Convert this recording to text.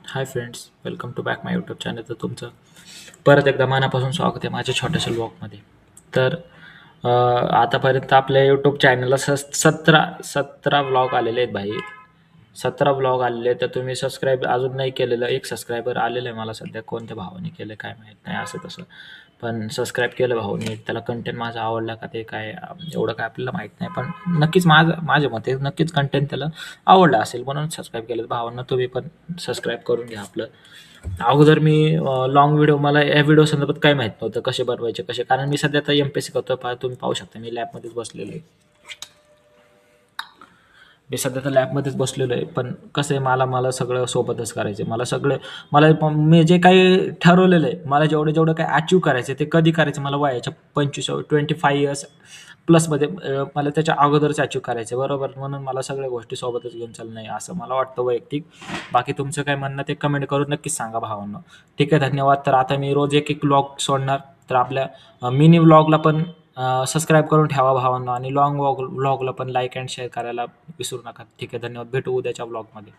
High friends, welcome to back my YouTube channel. तर तुमचं परत एकदा मनापासून स्वागत आहे माझ्या छोट्याशा व्लॉगमध्ये. तर आतापर्यंत आपल्या यूट्यूब चॅनलला 17 व्लॉग आलेले आहेत भाई. 17 व्लॉग आलेले आहेत. तर तुम्ही सबस्क्राईब अजून नाही केलेलं, एक सबस्क्रायबर आलेलं आहे मला सध्या. कोणत्या भावाने केलं काय माहीत नाही, असं तसं. पण सबस्क्राईब केलं भाऊनी. त्याला कंटेंट माझा आवडला का ते काय एवढं काय आपल्याला माहीत नाही. पण नक्कीच माझ्या मते नक्कीच कंटेंट त्याला आवडला असेल म्हणून सबस्क्राईब केलं. भावांनो तुम्ही पण सबस्क्राईब करून घ्या आपलं. अगोदर मी व्हिडिओ मला या व्हिडिओ संदर्भात काही माहीत नव्हतं कसे बनवायचे कसे, कारण मी सध्या आता एम-पी-एस-सी करतोय. तुम्ही पाहू शकता मी लॅबमध्येच बसलेलो आहे. मी सध्या तर लॅबमध्येच बसलेलो आहे. पण कसं आहे मला मला सगळं सोबतच करायचं आहे. मी जे काही ठरवलेलं आहे, मला जेवढं काही अचीव्ह करायचं आहे ते कधी करायचं, मला वयाच्या 25 इयर्स प्लसमध्ये मला त्याच्या अगोदरच अचीव्ह करायचं आहे, बरोबर. म्हणून मला सगळ्या गोष्टी सोबतच घेऊन चालणं आहे असं मला वाटतं वैयक्तिक. बाकी तुमचं काय म्हणणं ते कमेंट करून नक्कीच सांगा भावांनो. ठीक आहे, धन्यवाद. तर आता मी रोज एक व्लॉग सोडणार. तर आपल्या मिनी व्लॉगला पण सबस्क्राईब करून ठेवा भावांनो, आणि लाँग व्लॉगला पण लाईक अँड शेअर करायला विसरू नका. ठीक आहे, धन्यवाद. भेटू उद्याच्या व्लॉगमध्ये.